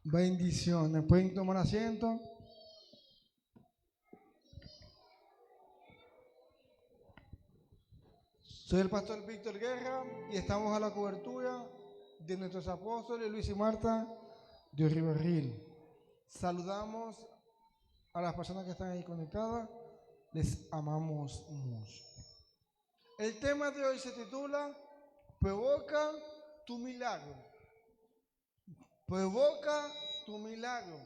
Bendiciones. ¿Pueden tomar asiento? Soy el pastor Víctor Guerra y estamos a la cobertura de nuestros apóstoles Luis y Marta de Riveril. Saludamos a las personas que están ahí conectadas. Les amamos mucho. El tema de hoy se titula Provoca tu milagro. Provoca tu milagro.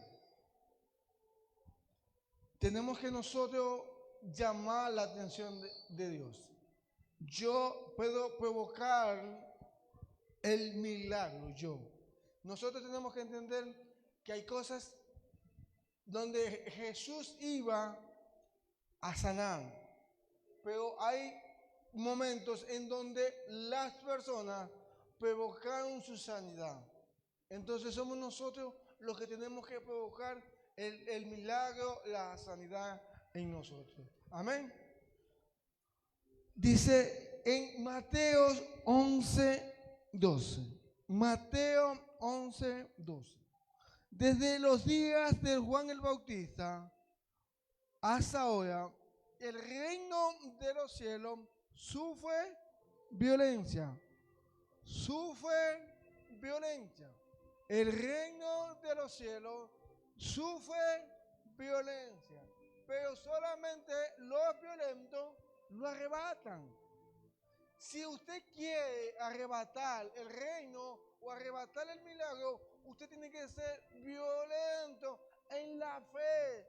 Tenemos que nosotros llamar la atención de Dios. Yo puedo provocar el milagro, yo. Nosotros tenemos que entender que hay cosas donde Jesús iba a sanar, pero hay momentos en donde las personas provocaron su sanidad. Entonces somos nosotros los que tenemos que provocar el milagro, la sanidad en nosotros. Amén. Dice en Mateo 11:12. Mateo 11:12. Desde los días de Juan el Bautista hasta ahora, el reino de los cielos sufre violencia. Sufre violencia. El reino de los cielos sufre violencia. Pero solamente los violentos lo arrebatan. Si usted quiere arrebatar el reino o arrebatar el milagro, usted tiene que ser violento en la fe.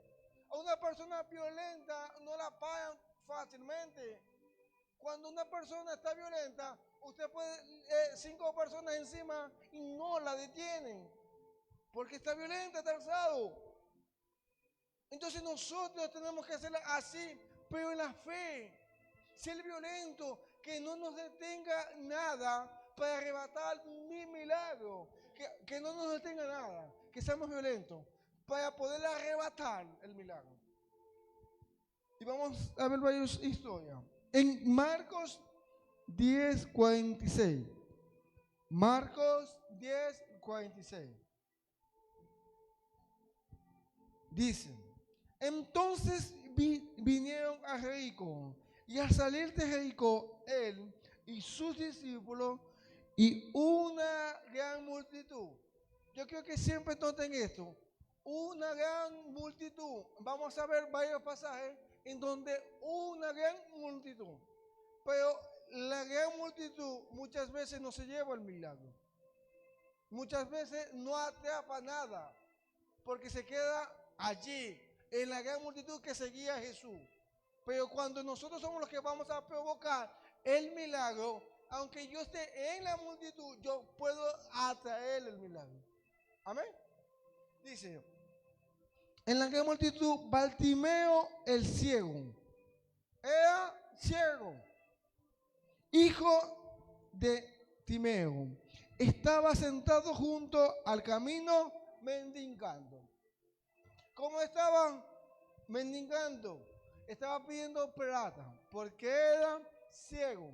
A una persona violenta no la pagan fácilmente. Cuando una persona está violenta, usted puede 5 personas encima y no la detienen. Porque está violenta, está alzado. Entonces nosotros tenemos que hacerla así, pero en la fe. Ser violento, que no nos detenga nada para arrebatar mi milagro. Que no nos detenga nada, que seamos violentos para poder arrebatar el milagro. Y vamos a ver varias historias. En Marcos 10:46. Marcos 10:46. Dice, entonces vinieron a Jericó. Y al salir de Jericó, él y sus discípulos y una gran multitud. Yo quiero que siempre noten esto. Una gran multitud. Vamos a ver varios pasajes en donde una gran multitud. Pero la gran multitud muchas veces no se lleva el milagro. Muchas veces no atrapa nada. Porque se queda allí, en la gran multitud que seguía a Jesús. Pero cuando nosotros somos los que vamos a provocar el milagro, aunque yo esté en la multitud, yo puedo atraer el milagro. Amén. Dice, en la gran multitud, Bartimeo el ciego, era ciego, hijo de Timeo, estaba sentado junto al camino mendigando. ¿Cómo estaban mendigando? Estaba pidiendo plata porque era ciego.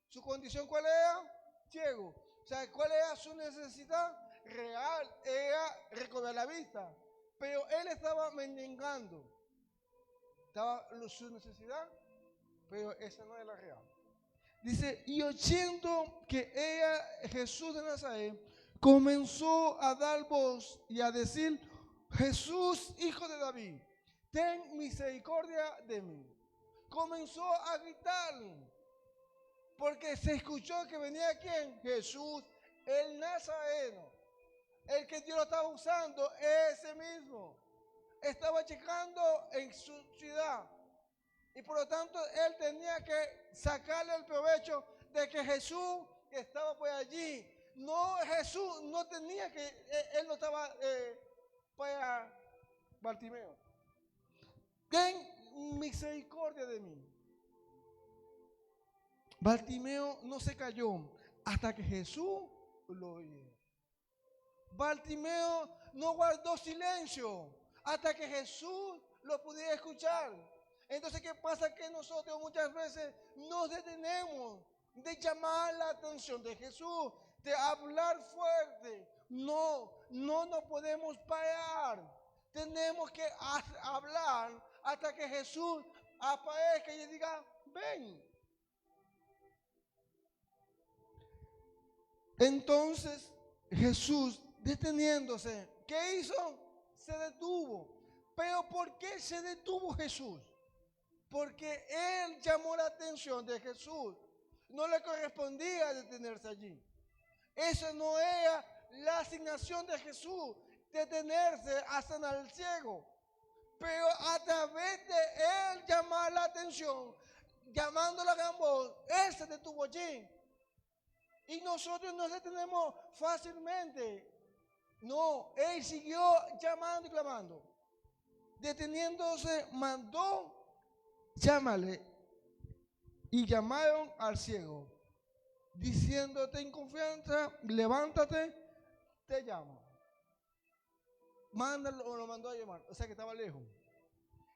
¿Su condición cuál era? Ciego. O sea, ¿cuál era su necesidad real? Era recobrar la vista. Pero él estaba mendigando. Estaba su necesidad, pero esa no era la real. Dice, y oyendo que era Jesús de Nazaret, comenzó a dar voz y a decir, Jesús, hijo de David, ten misericordia de mí. Comenzó a gritar, porque se escuchó que venía ¿quién? Jesús, el Nazareno. El que Dios lo estaba usando, ese mismo. Estaba llegando en su ciudad. Y por lo tanto, él tenía que sacarle el provecho de que Jesús estaba por allí. No, Jesús no tenía que, él no estaba para Bartimeo. Ten misericordia de mí. Bartimeo no se cayó hasta que Jesús lo oyó. Bartimeo no guardó silencio hasta que Jesús lo pudiera escuchar. Entonces, ¿qué pasa? Que nosotros muchas veces nos detenemos de llamar la atención de Jesús, de hablar fuerte. no nos podemos parar. Tenemos que hablar hasta que Jesús aparezca y diga, ven. Entonces Jesús, deteniéndose, ¿qué hizo? Se detuvo. Pero ¿por qué se detuvo Jesús? Porque él llamó la atención de Jesús. No le correspondía detenerse allí. Esa no era la asignación de Jesús, detenerse a sanar al ciego. Pero a través de él llamar la atención, llamándolo a gran voz, él se detuvo allí. Y nosotros nos detenemos fácilmente. No, él siguió llamando y clamando. Deteniéndose, mandó, llámale. Y llamaron al ciego, diciendo, ten confianza, levántate, te llamo. Mándalo, o lo mandó a llamar, o sea que estaba lejos.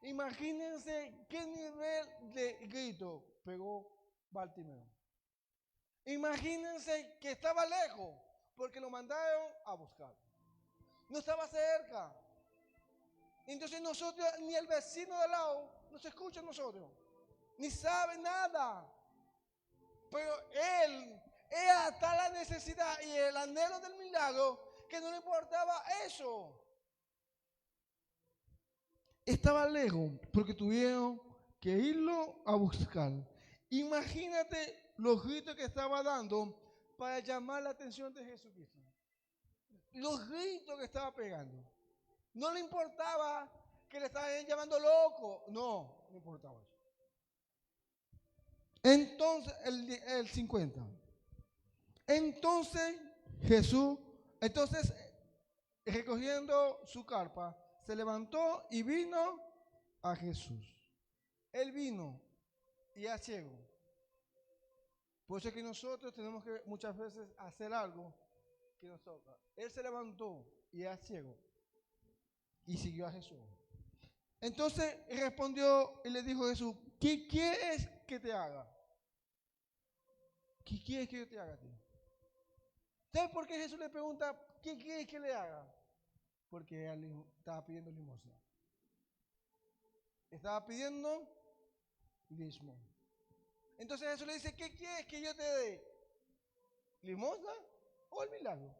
Imagínense qué nivel de grito pegó Bartimeo. Imagínense que estaba lejos, porque lo mandaron a buscar. No estaba cerca. Entonces nosotros, ni el vecino de al lado, nos escucha a nosotros, ni sabe nada. Pero él era tal la necesidad y el anhelo del milagro que no le importaba eso. Estaba lejos porque tuvieron que irlo a buscar. Imagínate los gritos que estaba dando para llamar la atención de Jesucristo. Los gritos que estaba pegando. No le importaba que le estaban llamando loco. No importaba eso. Entonces, el 50. Entonces Jesús, recogiendo su carpa, se levantó y vino a Jesús. Él vino y es ciego. Por eso es que nosotros tenemos que muchas veces hacer algo que nos toca. Él se levantó y es ciego y siguió a Jesús. Entonces respondió y le dijo a Jesús, ¿qué quieres que te haga? ¿Qué quieres que yo te haga a ti? ¿Sabes por qué Jesús le pregunta, ¿qué quieres que le haga? Porque él estaba pidiendo limosna. Estaba pidiendo limosna. Entonces Jesús le dice, ¿qué quieres que yo te dé? ¿Limosna o el milagro?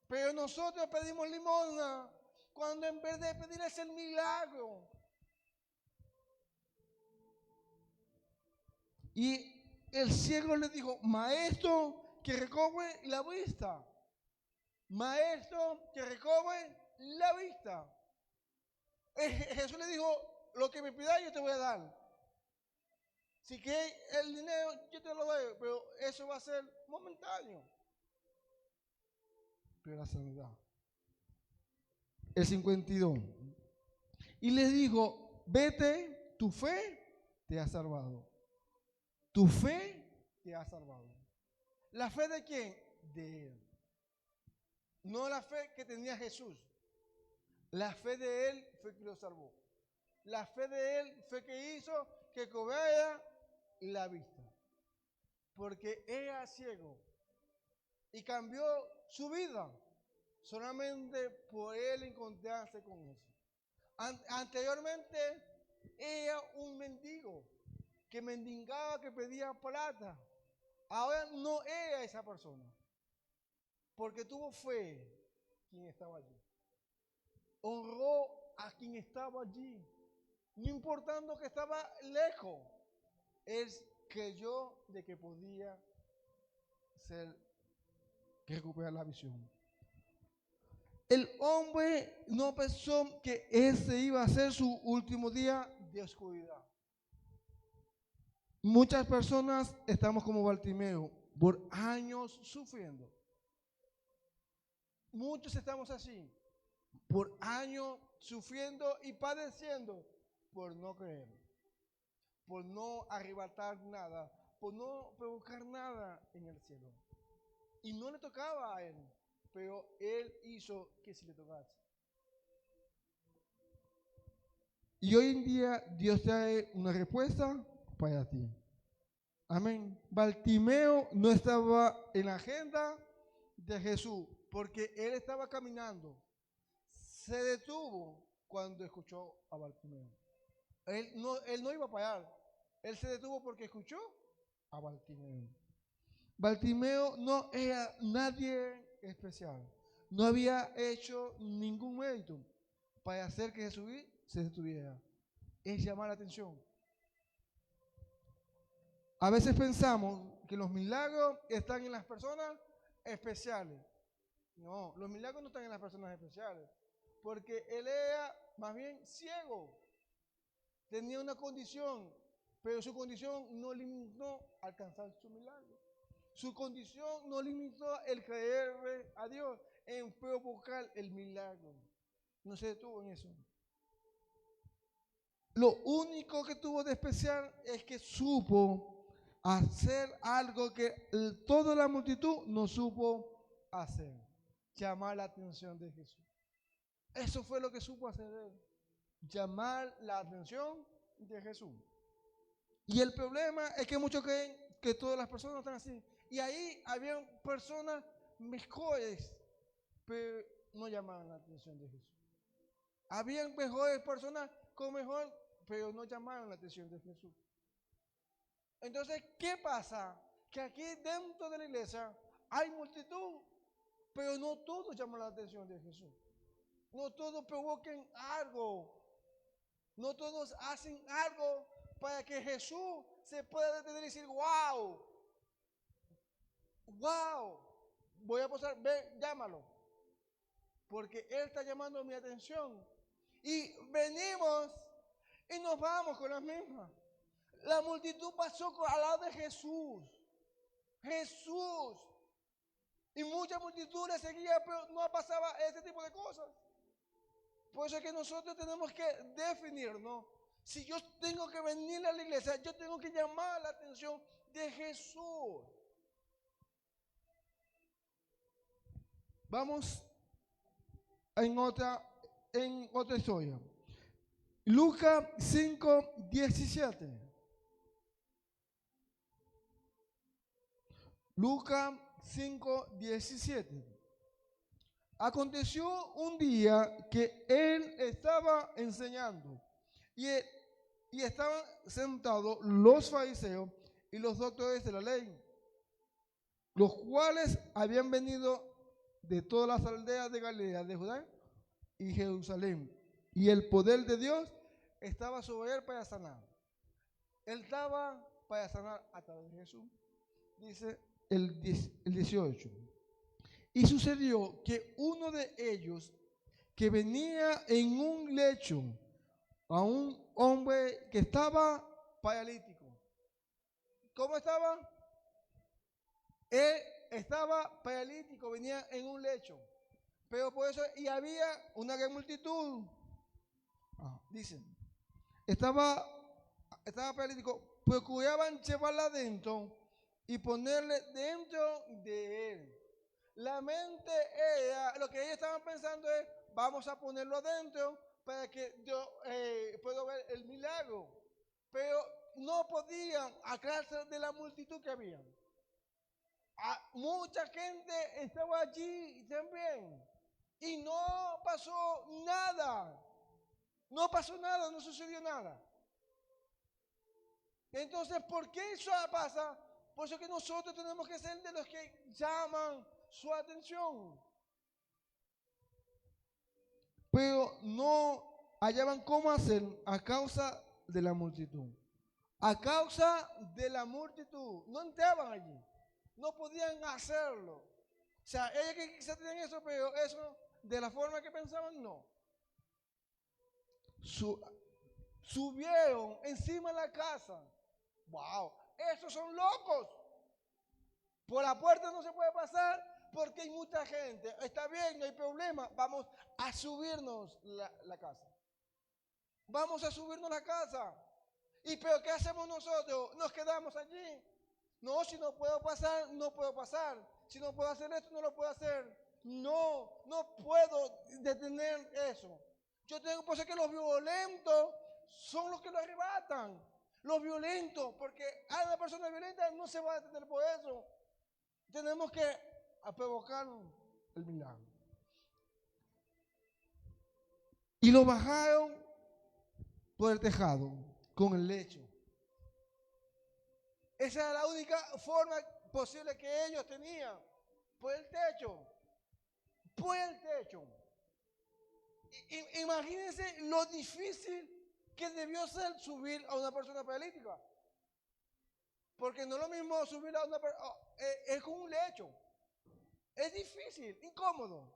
Pero nosotros pedimos limosna cuando en vez de pedir es el milagro. Y el ciego le dijo, maestro, que recobre la vista. Maestro, que recobre la vista. Jesús le dijo, lo que me pidas yo te voy a dar. Si quieres el dinero, yo te lo doy, pero eso va a ser momentáneo. Pero la sanidad. El 52. Y le dijo, vete, tu fe te ha salvado. Tu fe te ha salvado. ¿La fe de quién? De él. No la fe que tenía Jesús. La fe de él fue que lo salvó. La fe de él fue que hizo que cobrara la vista. Porque era ciego. Y cambió su vida. Solamente por él encontrarse con eso. Anteriormente era un mendigo que mendigaba, que pedía plata. Ahora no era esa persona. Porque tuvo fe quien estaba allí. Honró a quien estaba allí. No importando que estaba lejos. Él creyó de que podía recuperar la visión. El hombre no pensó que ese iba a ser su último día de oscuridad. Muchas personas estamos como Bartimeo, por años sufriendo. Muchos estamos así, por años sufriendo y padeciendo por no creer, por no arrebatar nada, por no provocar nada en el cielo. Y no le tocaba a él, pero él hizo que sí le tocase. Y hoy en día Dios trae una respuesta para ti. Amén. Bartimeo no estaba en la agenda de Jesús, porque él estaba caminando. Se detuvo cuando escuchó a Bartimeo. Él no iba a parar. Él se detuvo porque escuchó a Bartimeo. Bartimeo no era nadie especial. No había hecho ningún mérito para hacer que Jesús se detuviera. Es llamar la atención. A veces pensamos que los milagros están en las personas especiales. No, los milagros no están en las personas especiales. Porque él era más bien ciego. Tenía una condición, pero su condición no limitó alcanzar su milagro. Su condición no limitó el creerle a Dios en provocar el milagro. No se detuvo en eso. Lo único que tuvo de especial es que supo hacer algo que toda la multitud no supo hacer. Llamar la atención de Jesús. Eso fue lo que supo hacer él. Llamar la atención de Jesús. Y el problema es que muchos creen que todas las personas están así. Y ahí habían personas mejores, pero no llamaban la atención de Jesús. Habían mejores personas con mejor, pero no llamaban la atención de Jesús. Entonces, ¿qué pasa? Que aquí dentro de la iglesia hay multitud, pero no todos llaman la atención de Jesús. No todos provoquen algo. No todos hacen algo para que Jesús se pueda detener y decir, wow, wow, voy a pasar, ven, llámalo. Porque Él está llamando mi atención. Y venimos y nos vamos con las mismas. La multitud pasó al lado de Jesús. Jesús. Y muchas multitudes seguían, pero no pasaba ese tipo de cosas. Por eso es que nosotros tenemos que definirnos. Si yo tengo que venir a la iglesia, yo tengo que llamar la atención de Jesús. Vamos en otra historia. Lucas 5:17. Lucas 5:17. Aconteció un día que él estaba enseñando y estaban sentados los fariseos y los doctores de la ley, los cuales habían venido de todas las aldeas de Galilea, de Judá y Jerusalén. Y el poder de Dios estaba sobre él para sanar. Él estaba para sanar a través de Jesús. Dice el 18. Y sucedió que uno de ellos, que venía en un lecho a un hombre que estaba paralítico. ¿Cómo estaba? Él estaba paralítico, venía en un lecho. Pero por eso, y había una gran multitud. Dicen, estaba paralítico, procuraban llevarla adentro y ponerle dentro de él. La mente era, lo que ellos estaban pensando es, vamos a ponerlo adentro para que yo pueda ver el milagro. Pero no podían, a causa de la multitud que había. Mucha gente estaba allí también. Y no pasó nada. No pasó nada, no sucedió nada. Entonces, ¿por qué eso pasa? Por eso que nosotros tenemos que ser de los que llaman su atención. Pero no hallaban cómo hacer a causa de la multitud. A causa de la multitud. No entraban allí. No podían hacerlo. O sea, ellos que quizás tenían eso, pero eso de la forma que pensaban, no. Subieron encima de la casa. ¡Wow! Esos son locos. Por la puerta no se puede pasar porque hay mucha gente. Está bien, no hay problema. Vamos a subirnos la casa. Vamos a subirnos la casa. ¿Y pero qué hacemos nosotros? Nos quedamos allí. No, si no puedo pasar, no puedo pasar. Si no puedo hacer esto, no lo puedo hacer. No, no puedo detener eso. Yo tengo, por eso que los violentos son los que lo arrebatan. Los violentos, porque a la persona violenta no se va a detener por eso. Tenemos que a provocar el milagro. Y lo bajaron por el tejado con el lecho. Esa era la única forma posible que ellos tenían. Por el techo. Por el techo. Imagínense lo difícil que debió ser subir a una persona paralítica. Porque no es lo mismo subir a una persona, es con un lecho. Es difícil, incómodo.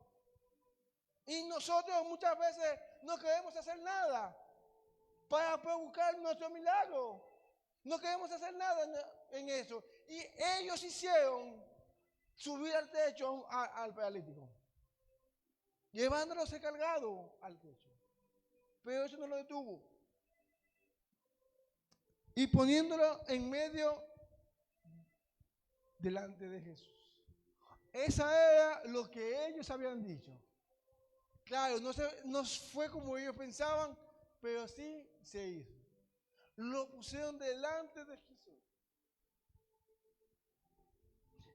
Y nosotros muchas veces no queremos hacer nada para buscar nuestro milagro. No queremos hacer nada en eso. Y ellos hicieron subir al techo al paralítico, llevándolose cargado al techo. Pero eso no lo detuvo. Y poniéndolo en medio delante de Jesús. Esa era lo que ellos habían dicho. Claro, no fue como ellos pensaban, pero sí se hizo. Lo pusieron delante de Jesús.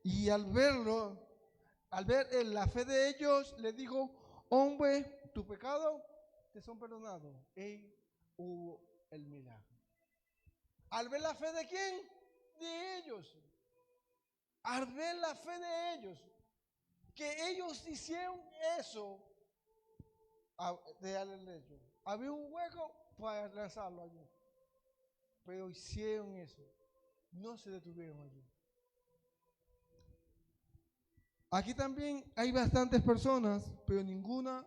Y al verlo, al ver la fe de ellos, le dijo: hombre, tu pecado te son perdonados. Y hubo el milagro. Al ver la fe de quién? De ellos. Al ver la fe de ellos, que ellos hicieron eso, de darle el lecho. Había un hueco para lanzarlo allí. Pero hicieron eso. No se detuvieron allí. Aquí también hay bastantes personas, pero ninguna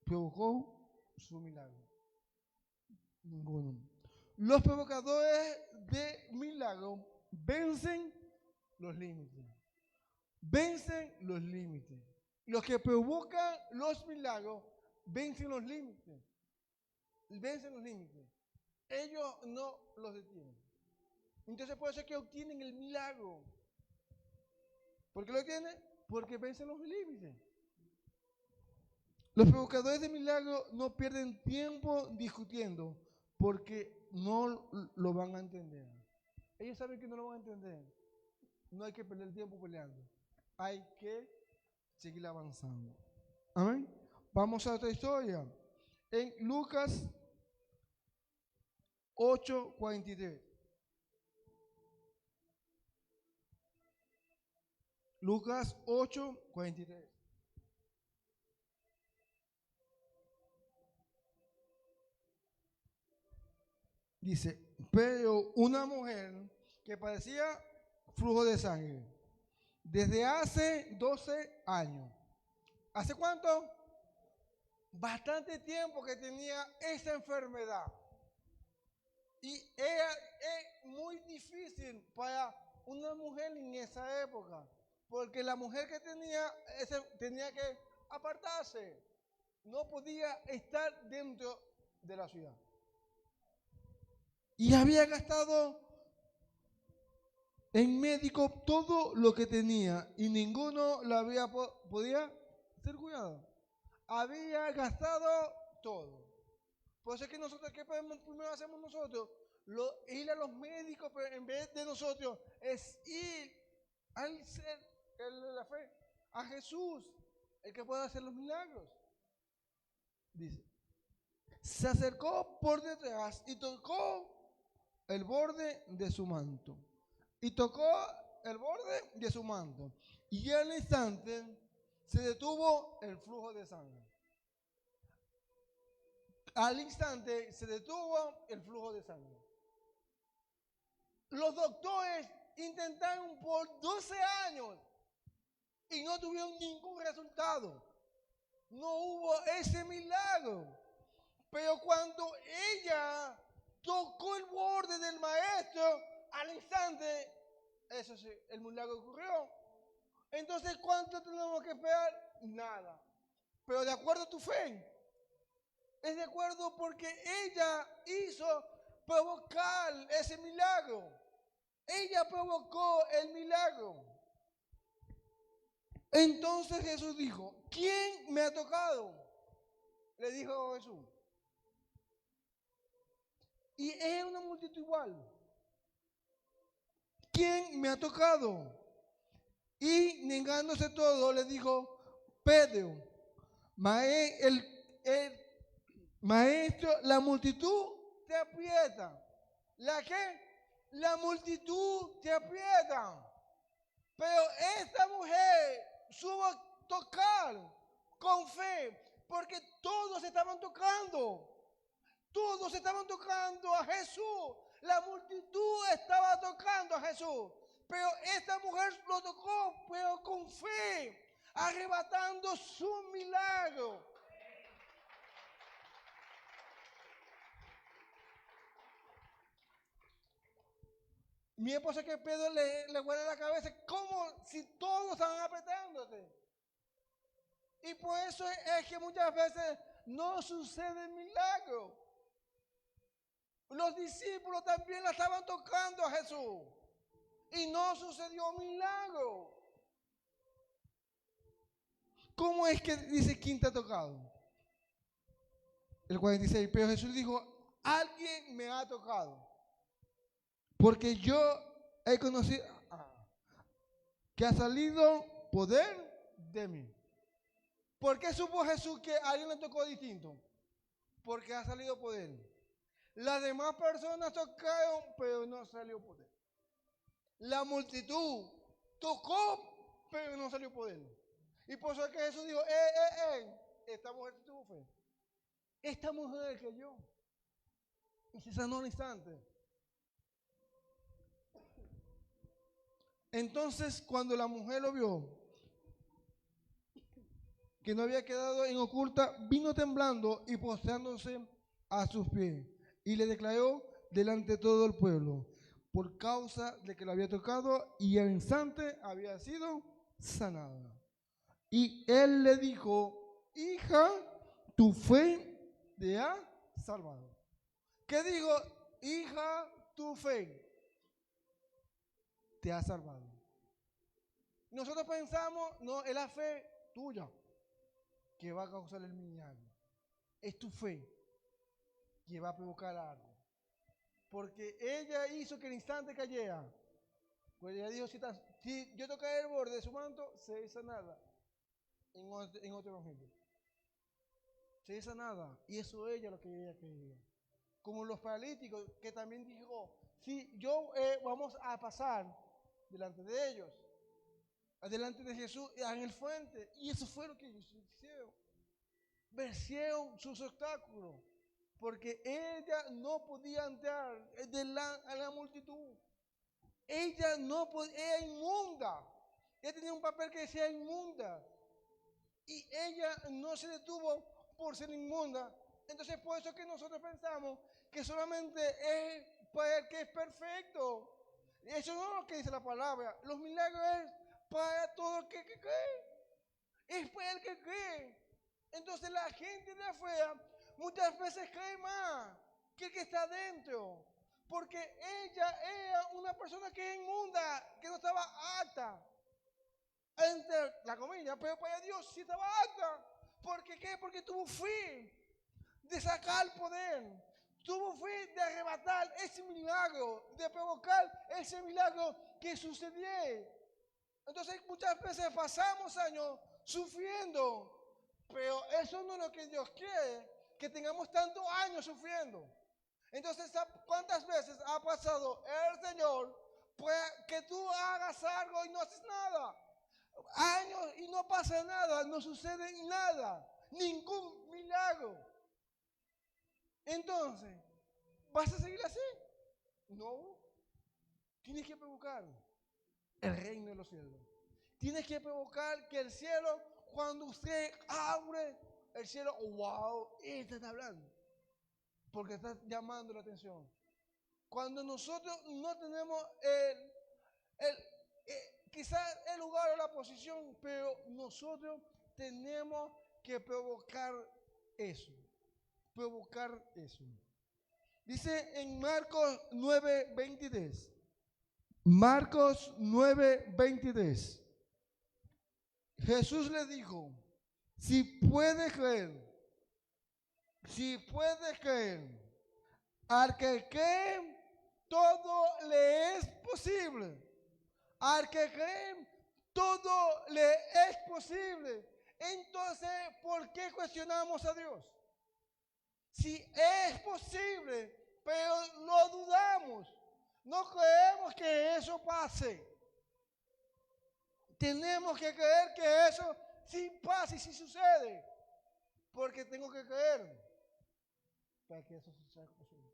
provocó su milagro. Ninguno. Los provocadores de milagro vencen los límites. Vencen los límites. Los que provocan los milagros vencen los límites. Vencen los límites. Ellos no los detienen. Entonces puede ser que obtienen el milagro. ¿Por qué lo tienen? Porque vencen los límites. Los provocadores de milagro no pierden tiempo discutiendo porque no lo van a entender. Ellos saben que no lo van a entender. No hay que perder tiempo peleando. Hay que seguir avanzando. Amén. Vamos a otra historia. En Lucas 8:43. Lucas 8:43. Dice: pero una mujer que padecía flujo de sangre desde hace 12 años. ¿Hace cuánto? Bastante tiempo que tenía esa enfermedad. Y es muy difícil para una mujer en esa época, porque la mujer que tenía que apartarse, no podía estar dentro de la ciudad. Y había gastado en médico todo lo que tenía y ninguno la podía ser cuidado. Había gastado todo. Por eso es que nosotros, ¿qué primero hacemos nosotros? Ir a los médicos, pero en vez de nosotros, es ir al ser de la fe, a Jesús, el que puede hacer los milagros. Dice: se acercó por detrás y tocó el borde de su manto. Y tocó el borde de su manto. Y al instante se detuvo el flujo de sangre. Al instante se detuvo el flujo de sangre. Los doctores intentaron por 12 años y no tuvieron ningún resultado. No hubo ese milagro. Pero cuando ella tocó el borde del maestro, al instante, eso sí, el milagro ocurrió. Entonces, ¿cuánto tenemos que esperar? Nada. Pero de acuerdo a tu fe. Es de acuerdo porque ella hizo provocar ese milagro. Ella provocó el milagro. Entonces Jesús dijo: ¿quién me ha tocado? Le dijo Jesús. Y es una multitud igual. ¿Quién me ha tocado? Y negándose todo, le dijo: Pedro, maestro, la multitud te aprieta. ¿La qué? La multitud te aprieta. Pero esta mujer supo tocar con fe, porque todos estaban tocando. Todos estaban tocando a Jesús. La multitud estaba tocando a Jesús. Pero esta mujer lo tocó, pero con fe, arrebatando su milagro. Mi esposa que Pedro le huele la cabeza, como si todos estaban apretándote. Y por eso es que muchas veces no sucede el milagro. Los discípulos también la estaban tocando a Jesús y no sucedió milagro. ¿Cómo es que dice quién te ha tocado? El 46, pero Jesús dijo: alguien me ha tocado, porque yo he conocido que ha salido poder de mí. ¿Por qué supo Jesús que a alguien le tocó distinto? Porque ha salido poder. Las demás personas tocaron, pero no salió poder. La multitud tocó, pero no salió poder. Y por eso es que Jesús dijo: esta mujer tuvo fe. Esta mujer creyó y se sanó al instante. Entonces, cuando la mujer lo vio, que no había quedado en oculta, vino temblando y postrándose a sus pies, y le declaró delante de todo el pueblo, por causa de que lo había tocado, y al instante había sido sanada. Y él le dijo: hija, tu fe te ha salvado. ¿Qué digo? Hija, tu fe te ha salvado. Nosotros pensamos, no, es la fe tuya que va a causar el milagro. Es tu fe que va a provocar algo. Porque ella hizo que el instante cayera. Pues ella dijo: si yo tocaré el borde de su manto, se sanada. En otro evangelio. Se sanada. Y eso ella lo que ella quería. Como los paralíticos, que también dijo: si yo vamos a pasar delante de ellos, delante de Jesús, en el fuente. Y eso fue lo que ellos hicieron. Vencieron sus obstáculos, porque ella no podía entrar a la multitud. Ella no podía, era inmunda. Ella tenía un papel que decía inmunda. Y ella no se detuvo por ser inmunda. Entonces, por eso es que nosotros pensamos que solamente es para el que es perfecto. Eso no es lo que dice la palabra. Los milagros es para todo el que cree. Es para el que cree. Entonces, la gente de afuera muchas veces cree más que el que está adentro. Porque ella era una persona que es inmunda, que no estaba apta. Entre la comida, pero para Dios sí estaba apta. ¿Por qué? Porque tuvo fe de sacar poder. Tuvo fe de arrebatar ese milagro, de provocar ese milagro que sucedió. Entonces muchas veces pasamos años sufriendo, pero eso no es lo que Dios quiere, que tengamos tantos años sufriendo. Entonces, ¿cuántas veces ha pasado el Señor pues, que tú hagas algo y no haces nada? Años y no pasa nada, no sucede nada, ningún milagro. Entonces, ¿vas a seguir así? No. Tienes que provocar el reino de los cielos. Tienes que provocar que el cielo, cuando usted abre el cielo, wow, este está hablando. Porque está llamando la atención. Cuando nosotros no tenemos quizás el lugar o la posición, pero nosotros tenemos que provocar eso. Provocar eso. Dice en Marcos 9:23. Marcos 9:23. Jesús le dijo: si puedes creer, al que cree, todo le es posible. Al que cree, todo le es posible. Entonces, ¿por qué cuestionamos a Dios? Si es posible, pero lo dudamos, no creemos que eso pase. Tenemos que creer que eso sí pasa y sí sucede, porque tengo que creer para que eso sea posible.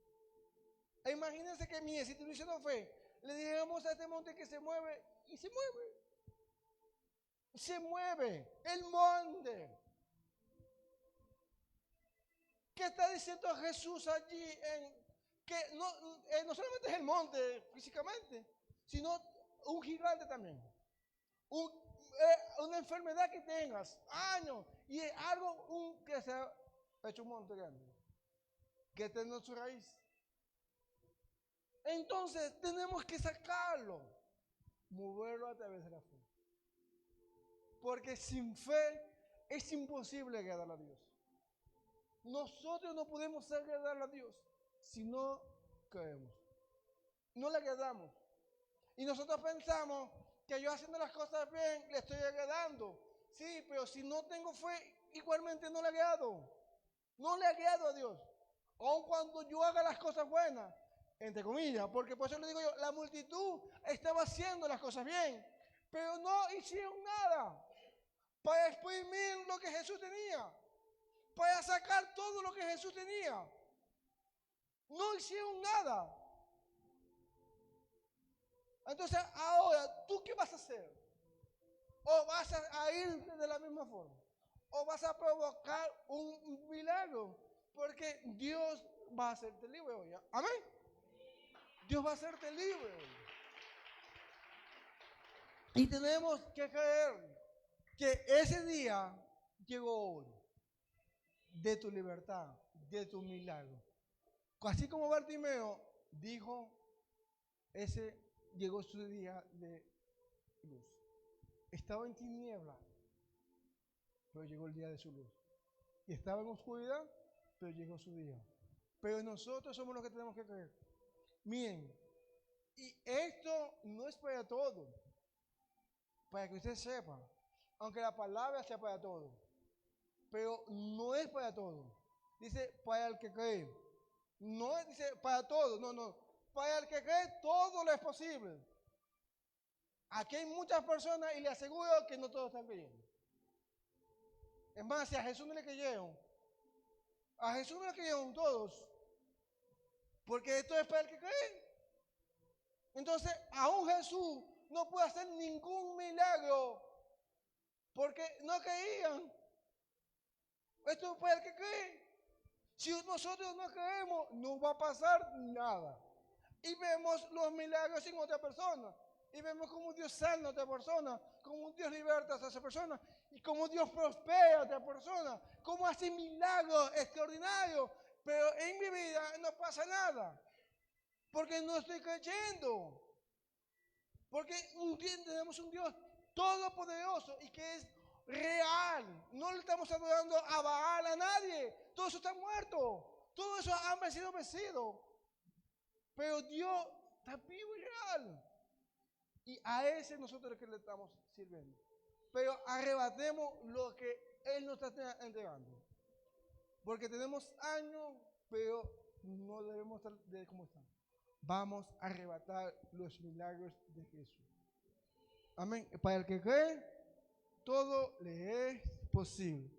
E imagínense que mi institución de fe le digamos a este monte que se mueve y se mueve. Se mueve el monte. ¿Qué está diciendo Jesús allí? Que no solamente es el monte físicamente, sino un gigante también. Una enfermedad que tengas, años, y es algo que se ha hecho un monte grande, que tiene su raíz. Entonces tenemos que sacarlo, moverlo a través de la fe. Porque sin fe es imposible agradar a Dios. Nosotros no podemos agradar a Dios si no creemos. No le agradamos. Y nosotros pensamos que yo haciendo las cosas bien le estoy agradando. Sí, pero si no tengo fe, igualmente no le agrado. No le agrado a Dios. Aun cuando yo haga las cosas buenas, entre comillas, porque por eso le digo yo, la multitud estaba haciendo las cosas bien, pero no hicieron nada para exprimir lo que Jesús tenía, para sacar todo lo que Jesús tenía. No hicieron nada. Entonces, ahora, ¿tú qué vas a hacer? ¿O vas a ir de la misma forma? ¿O vas a provocar un milagro? Porque Dios va a hacerte libre hoy. ¿Amén? Dios va a hacerte libre hoy. Y tenemos que creer que ese día llegó hoy, de tu libertad, de tu milagro. Así como Bartimeo dijo, ese llegó su día de luz. Estaba en tiniebla, pero llegó el día de su luz. Y estaba en oscuridad, pero llegó su día. Pero nosotros somos los que tenemos que creer. Miren, y esto no es para todo, para que usted sepa, aunque la palabra sea para todo, pero no es para todo. Dice, para el que cree. No dice para todo, no. Para el que cree, todo lo es posible. Aquí hay muchas personas y le aseguro que no todos están creyendo. Es más, si a Jesús no le creyeron, a Jesús no le creyeron todos, porque esto es para el que cree. Entonces, aún Jesús no puede hacer ningún milagro porque no creían. Esto es para el que cree. Si nosotros no creemos, no va a pasar nada. Y vemos los milagros en otra persona. Y vemos cómo Dios sana a otra persona, cómo Dios liberta a esa persona, y cómo Dios prospera a otra persona, cómo hace milagros extraordinarios. Pero en mi vida no pasa nada, porque no estoy creyendo. Porque tenemos un Dios todopoderoso y que es real. No le estamos adorando a Baal, a nadie. Todo eso está muerto. Todo eso ha sido vencido. Pero Dios está vivo y real. Y a ese nosotros es que le estamos sirviendo. Pero arrebatemos lo que Él nos está entregando. Porque tenemos años, pero no debemos estar de cómo están. Vamos a arrebatar los milagros de Jesús. Amén. Para el que cree, todo le es posible.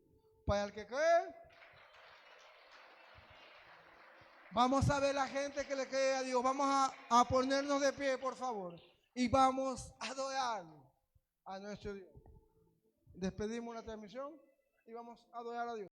Para el que cree, vamos a ver la gente que le cree a Dios. Vamos a ponernos de pie, por favor. Y vamos a adorar a nuestro Dios. Despedimos la transmisión y vamos a adorar a Dios.